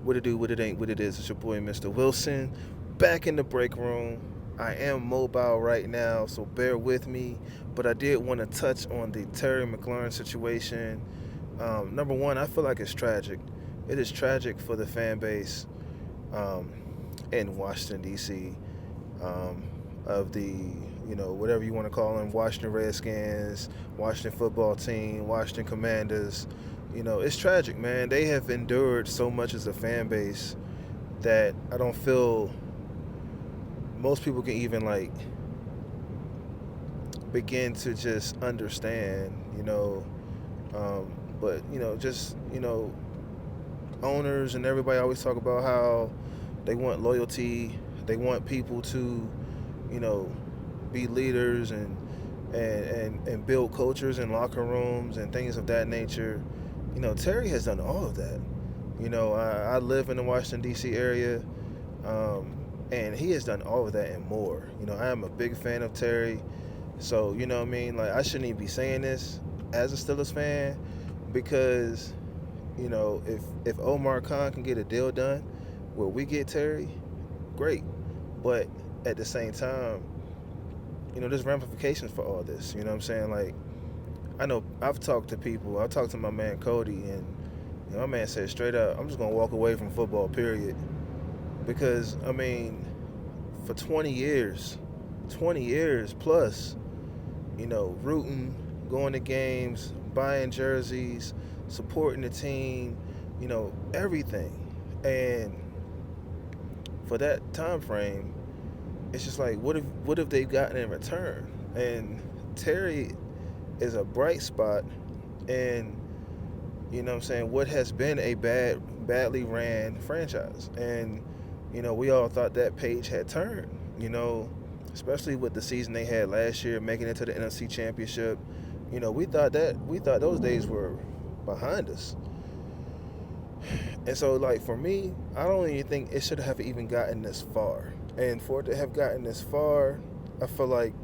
What it do, what it ain't, what it is. It's your boy, Mr. Wilson, back in the break room. I am mobile right now, so bear with me. But I did want to touch on the Terry McLaurin situation. Number one, I feel like it's tragic. It is tragic for the fan base um, in Washington, D.C., um, of the, whatever you want to call them, Washington Redskins, Washington football team, Washington Commanders. It's tragic, man. They have endured so much as a fan base that I don't feel most people can even like begin to just understand. Um, but just owners and everybody always talk about how they want loyalty, they want people to, you know, be leaders and build cultures in locker rooms and things of that nature. Terry has done all of that. I live in the Washington D.C. area, and he has done all of that and more. I am a big fan of Terry, so what I mean. Like I shouldn't even be saying this as a Steelers fan because if Omar Khan can get a deal done where we get Terry, great. But at the same time, there's ramifications for all this. You know what I'm saying? Like I know I've talked to people. I talked to my man Cody, and my man said straight up, I'm just gonna walk away from football. Period. Because I mean, for 20 years plus, rooting, going to games, buying jerseys, supporting the team, everything. And for that time frame, it's just like, what have they gotten in return? And Terry is a bright spot in, what I'm saying, what has been a badly ran franchise. And, we all thought that page had turned, especially with the season they had last year, making it to the NFC Championship. We thought those days were behind us. And so, like, for me, I don't even think it should have even gotten this far. And for it to have gotten this far, I feel like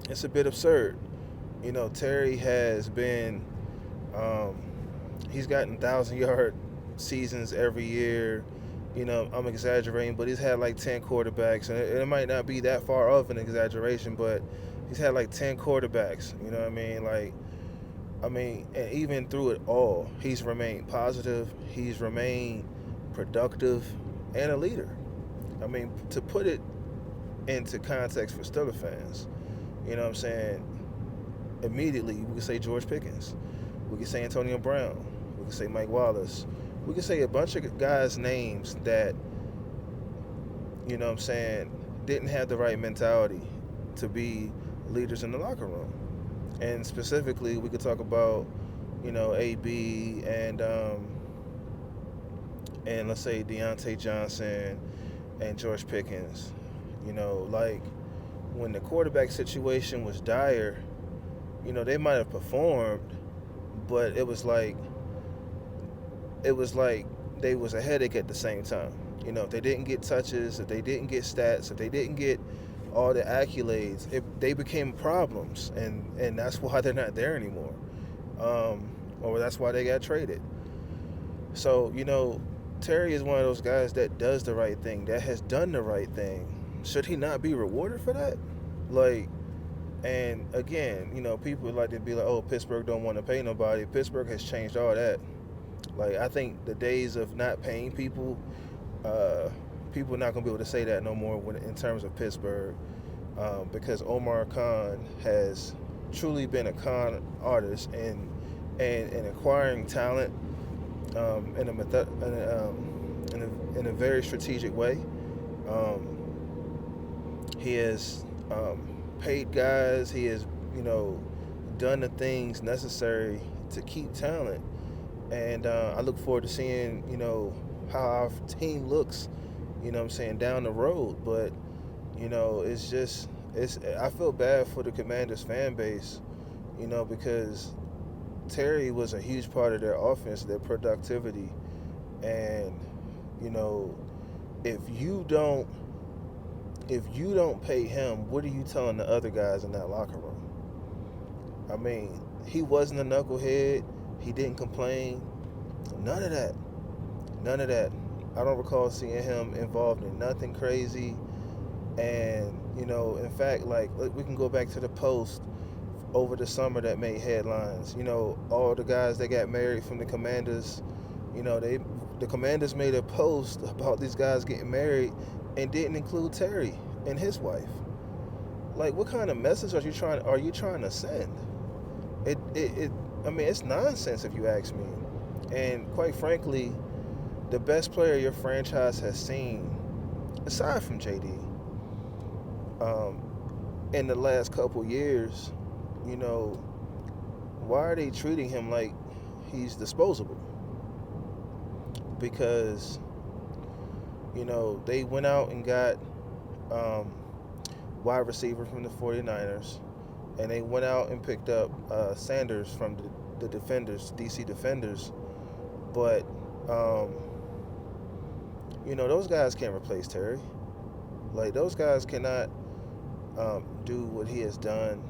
it's a bit absurd. Terry has been, um, he's gotten 1,000-yard seasons every year. I'm exaggerating, but he's had like 10 quarterbacks. And it might not be that far off an exaggeration, but he's had like 10 quarterbacks. You know what I mean? And even through it all, he's remained positive. He's remained productive and a leader. I mean, to put it into context for Steelers fans, you know what I'm saying? Immediately, we could say George Pickens. We could say Antonio Brown. We could say Mike Wallace. We could say a bunch of guys' names that, what I'm saying, didn't have the right mentality to be leaders in the locker room. And specifically, we could talk about, AB and let's say Deontay Johnson and George Pickens. Like when the quarterback situation was dire, they might have performed, but it was like they was a headache at the same time. If they didn't get touches, if they didn't get stats, if they didn't get all the accolades, they became problems, and that's why they're not there anymore, or that's why they got traded. So Terry is one of those guys that does the right thing, that has done the right thing. Should he not be rewarded for that? Like, and again, people like to be like, oh, Pittsburgh don't want to pay nobody. Pittsburgh has changed all that. Like, I think the days of not paying people, people are not going to be able to say that no more in terms of Pittsburgh, because Omar Khan has truly been a con artist and acquiring talent in a very strategic way. He has paid guys. He has, done the things necessary to keep talent. And I look forward to seeing, how our team looks, what I'm saying, down the road. But, I feel bad for the Commanders fan base, because Terry was a huge part of their offense, their productivity. And, if you don't pay him, what are you telling the other guys in that locker room? I mean, he wasn't a knucklehead. He didn't complain. None of that. None of that. I don't recall seeing him involved in nothing crazy. And, in fact, like, we can go back to the post over the summer that made headlines. All the guys that got married from the Commanders, the Commanders made a post about these guys getting married and didn't include Terry and his wife. Like, what kind of message are you trying to send? I mean, it's nonsense if you ask me. And quite frankly, the best player your franchise has seen, aside from JD, um, in the last couple years, why are they treating him like he's disposable? Because, they went out and got wide receiver from the 49ers, and they went out and picked up Sanders from the Defenders, DC Defenders. But, those guys can't replace Terry. Like, those guys cannot do what he has done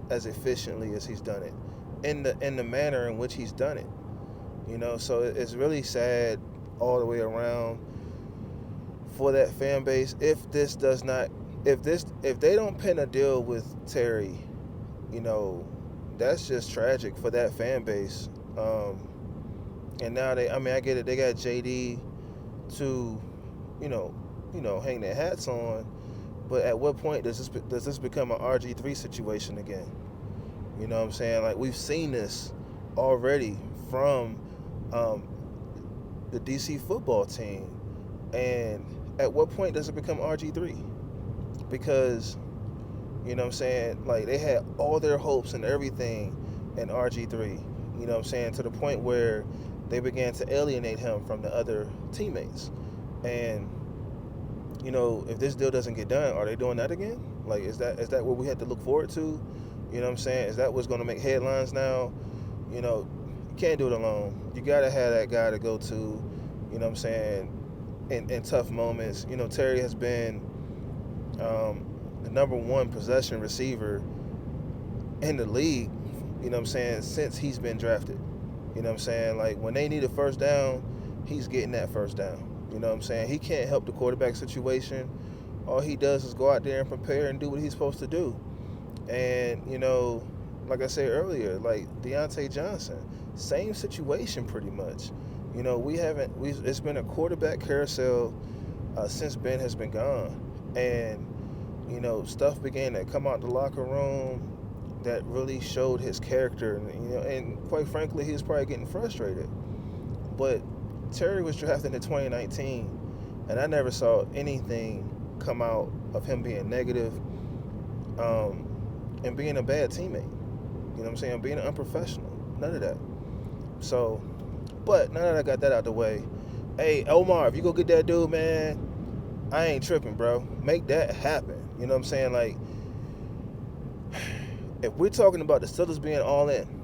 as efficiently as he's done it, in the manner in which he's done it. So it's really sad all the way around for that fan base. If they don't pin a deal with Terry, that's just tragic for that fan base. And now I get it, they got JD to, hang their hats on, but at what point does this become an RG3 situation again? You know what I'm saying? Like, we've seen this already from the DC football team. And at what point does it become RG3? Because, you know what I'm saying, like, they had all their hopes and everything in RG3, you know what I'm saying, to the point where they began to alienate him from the other teammates. And, if this deal doesn't get done, are they doing that again? Like, is that what we had to look forward to? You know what I'm saying? Is that what's going to make headlines now? You can't do it alone. You got to have that guy to go to, you know what I'm saying, in tough moments. Terry has been the number one possession receiver in the league, you know what I'm saying, since he's been drafted. You know what I'm saying? Like, when they need a first down, he's getting that first down. You know what I'm saying? He can't help the quarterback situation. All he does is go out there and prepare and do what he's supposed to do. And, like I said earlier, like Deontay Johnson, same situation pretty much. It's been a quarterback carousel since Ben has been gone. And, stuff began to come out the locker room that really showed his character. And quite frankly, he was probably getting frustrated. But Terry was drafted in 2019, and I never saw anything come out of him being negative and being a bad teammate. You know what I'm saying? Being unprofessional. None of that. So, but now that I got that out the way, hey, Omar, if you go get that dude, man, I ain't tripping, bro. Make that happen. You know what I'm saying? Like, if we're talking about the Steelers being all in,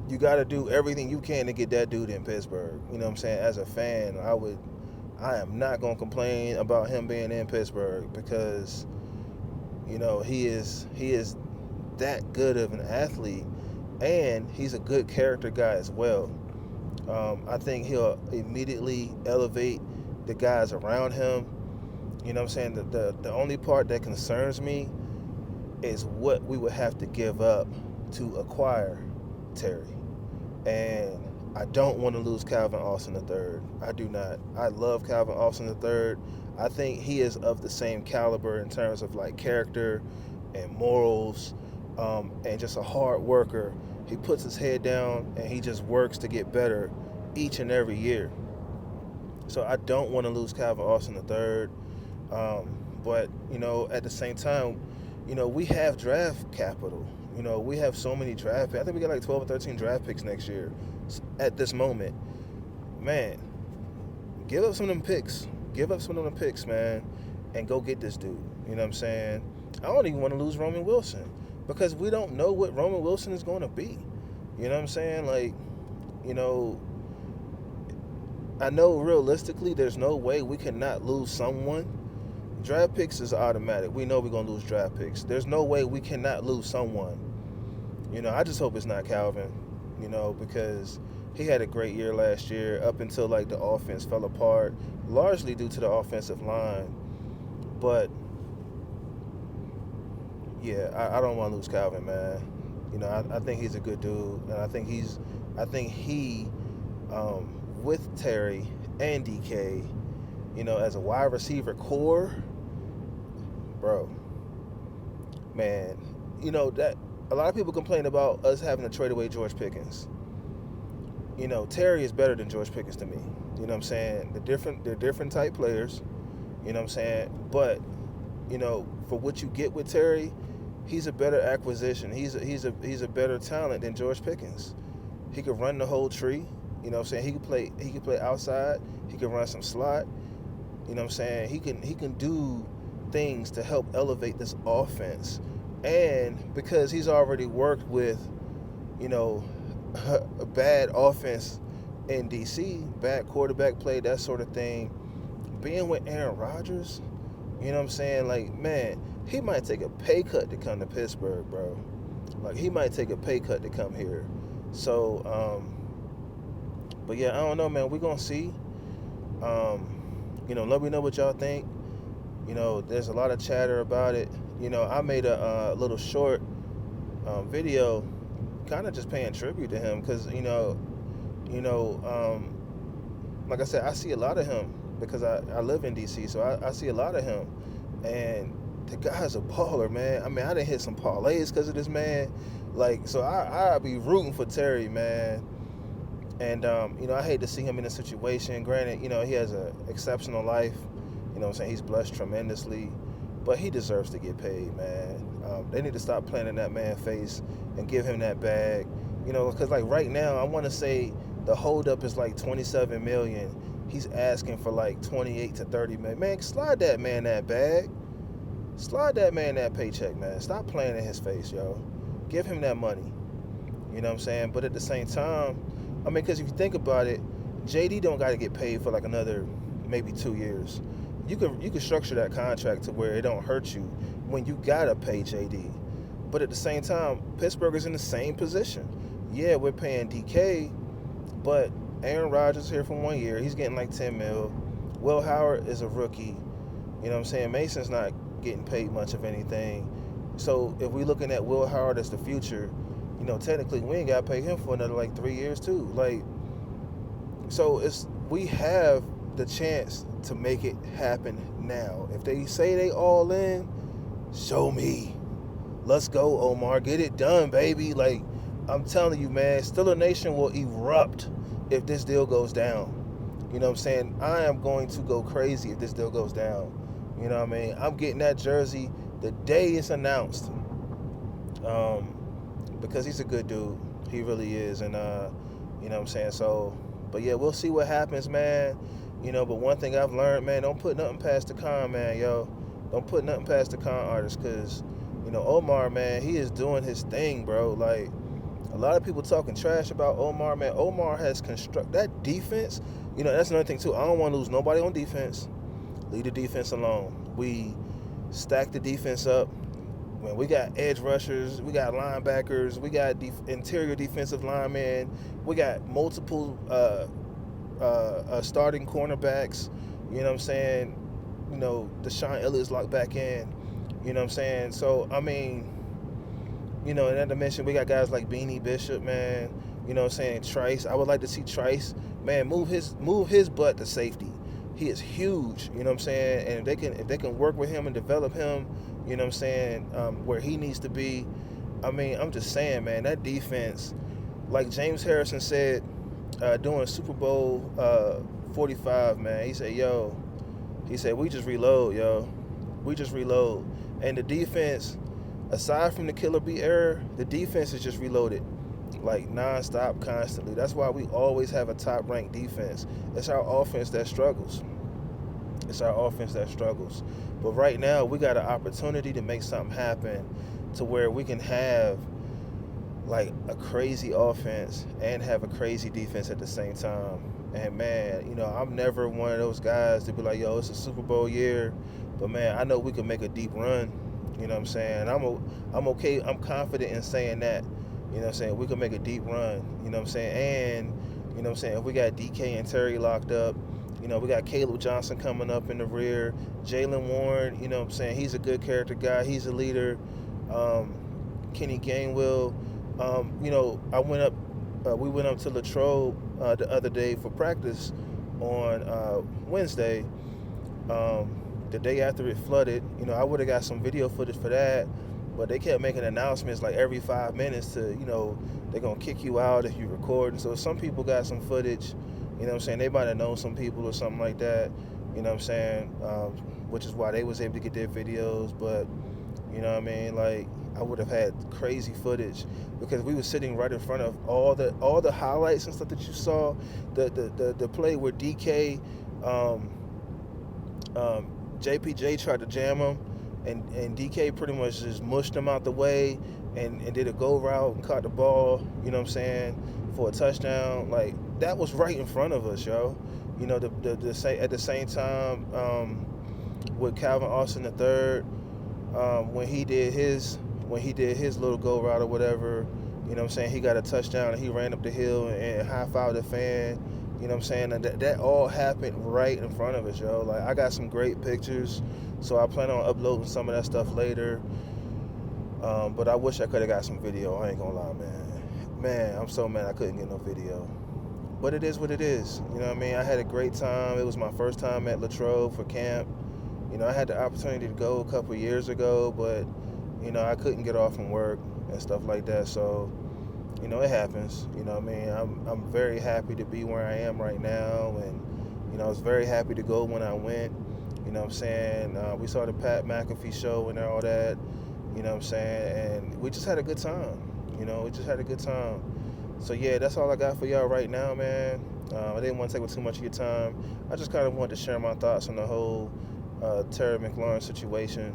you got to do everything you can to get that dude in Pittsburgh. You know what I'm saying? As a fan, I am not going to complain about him being in Pittsburgh because, he is that good of an athlete, and he's a good character guy as well. I think he'll immediately elevate the guys around him. You know what I'm saying? The only part that concerns me is what we would have to give up to acquire Terry. And I don't want to lose Calvin Austin III. I do not. I love Calvin Austin III. I think he is of the same caliber in terms of like character and morals, and just a hard worker. He puts his head down and he just works to get better each and every year. So I don't want to lose Calvin Austin III. But, at the same time, we have draft capital. We have so many draft picks. I think we got like 12 or 13 draft picks next year at this moment. Man, give up some of them picks. Give up some of them picks, man, and go get this dude. You know what I'm saying? I don't even want to lose Roman Wilson because we don't know what Roman Wilson is going to be. You know what I'm saying? Like, I know realistically there's no way we cannot lose someone. Draft picks is automatic. We know we're going to lose draft picks. There's no way we cannot lose someone. I just hope it's not Calvin, because he had a great year last year up until like the offense fell apart, largely due to the offensive line. But yeah, I don't want to lose Calvin, man. You know, I think he's a good dude, and I think he, with Terry and DK, you know, as a wide receiver core, bro, man, you know that a lot of people complain about us having to trade away George Pickens. You know, Terry is better than George Pickens to me. You know what I'm saying? They're different type players. You know what I'm saying? But you know, for what you get with Terry, he's a better acquisition. He's a better talent than George Pickens. He could run the whole tree. You know what I'm saying? He could play outside. He could run some slot. You know what I'm saying? He can do things to help elevate this offense. And because he's already worked with, you know, a bad offense in DC, bad quarterback play, that sort of thing, being with Aaron Rodgers, you know what I'm saying? Like, man, he might take a pay cut to come to Pittsburgh, bro. Like, he might take a pay cut to come here. So, but yeah, I don't know, man. We're going to see. You know, let me know what y'all think. You know, there's a lot of chatter about it. You know, I made a little short video kind of just paying tribute to him because, like I said, I see a lot of him because I live in DC, so I see a lot of him. And the guy's a baller, man. I mean, I done hit some parlays because of this man. Like, so I be rooting for Terry, man. And, you know, I hate to see him in a situation. Granted, you know, he has an exceptional life. You know what I'm saying? He's blessed tremendously. But he deserves to get paid, man. They need to stop playing in that man's face and give him that bag. You know, because, like, right now, I want to say the holdup is, like, $27 million. He's asking for, like, 28 to 30 million. Man, slide that man that bag. Slide that man that paycheck, man. Stop playing in his face, yo. Give him that money. You know what I'm saying? But at the same time, I mean, because if you think about it, JD don't got to get paid for, like, another maybe 2 years. You could structure that contract to where it don't hurt you when you gotta pay JD. But at the same time, Pittsburgh is in the same position. Yeah, we're paying DK, but Aaron Rodgers is here for 1 year. He's getting like 10 mil. Will Howard is a rookie. You know what I'm saying? Mason's not getting paid much of anything. So if we're looking at Will Howard as the future, you know, technically we ain't got to pay him for another like 3 years too. Like, so we have the chance to make it happen now. If they say they all in, show me. Let's go, Omar. Get it done, baby. Like, I'm telling you, man, Steeler Nation will erupt if this deal goes down. You know what I'm saying? I am going to go crazy if this deal goes down. You know what I mean? I'm getting that jersey the day it's announced. Because he's a good dude. He really is. And, you know what I'm saying? So, but yeah, we'll see what happens, man. You know, but one thing I've learned, man, don't put nothing past the con, man, yo. Don't put nothing past the con artist because, you know, Omar, man, he is doing his thing, bro. Like, a lot of people talking trash about Omar, man. Omar has constructed that defense. You know, that's another thing, too. I don't want to lose nobody on defense. Leave the defense alone. We stack the defense up. Man, we got edge rushers. We got linebackers. We got interior defensive linemen. We got multiple starting cornerbacks. You know what I'm saying? You know, Deshaun Elliott's locked back in. You know what I'm saying? So, I mean, you know, in that dimension, we got guys like Beanie Bishop, man. You know what I'm saying? Trice. I would like to see Trice, man, move his butt to safety. He is huge, you know what I'm saying? And if they can work with him and develop him, you know what I'm saying, where he needs to be. I mean, I'm just saying, man, that defense, like James Harrison said, during Super Bowl 45, man, he said, we just reload, yo. We just reload. And the defense, aside from the Killer Bee error, the defense is just reloaded, like nonstop, constantly. That's why we always have a top-ranked defense. It's our offense that struggles. It's our offense that struggles. But right now, we got an opportunity to make something happen to where we can have like a crazy offense and have a crazy defense at the same time. And man, you know, I'm never one of those guys to be like, yo, it's a Super Bowl year. But man, I know we can make a deep run. You know what I'm saying? I'm okay. I'm confident in saying that. You know what I'm saying? We can make a deep run. You know what I'm saying? And, You know what I'm saying? If we got DK and Terry locked up, we got Caleb Johnson coming up in the rear. Jalen Warren, you know what I'm saying? He's a good character guy. He's a leader. Kenny Gainwell. We went up to Latrobe the other day for practice on Wednesday. The day after it flooded, I would have got some video footage for that, but they kept making announcements like every 5 minutes to, they're going to kick you out if you record. And so some people got some footage, they might have known some people or something like that, which is why they was able to get their videos. But, like, I would have had crazy footage because we were sitting right in front of all the highlights and stuff that you saw. The play where DK, JPJ tried to jam him, and DK pretty much just mushed him out the way and did a go route and caught the ball, for a touchdown. Like, that was right in front of us, yo. At the same time, with Calvin Austin III, when he did his little go route or whatever, he got a touchdown and he ran up the hill and high-fived the fan. That all happened right in front of us, yo. Like, I got some great pictures, so I plan on uploading some of that stuff later. But I wish I could have got some video. I ain't gonna lie, man. I'm so mad I couldn't get no video. But it is what it is. I had a great time. It was my first time at Latrobe for camp. I had the opportunity to go a couple years ago, but, I couldn't get off from work and stuff like that. So, it happens. I'm very happy to be where I am right now. And, I was very happy to go when I went. We saw the Pat McAfee show and all that. And we just had a good time. We just had a good time. So, yeah, that's all I got for y'all right now, man. I didn't want to take up too much of your time. I just kind of wanted to share my thoughts on the whole Terry McLaurin situation.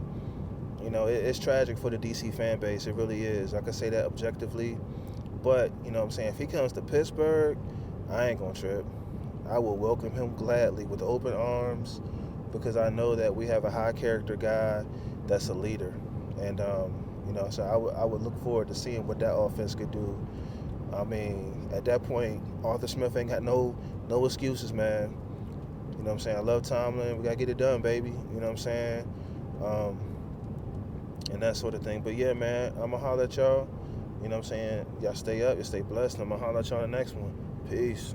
It's tragic for the DC fan base. It really is. I can say that objectively. But, if he comes to Pittsburgh, I ain't going to trip. I will welcome him gladly with open arms because I know that we have a high-character guy that's a leader. And, so I would look forward to seeing what that offense could do. At that point, Arthur Smith ain't got no excuses, man. I love Tomlin. We got to get it done, baby. And that sort of thing. But, yeah, man, I'm going to holler at y'all. Y'all stay up, you stay blessed. I'm going to holler at y'all in the next one. Peace.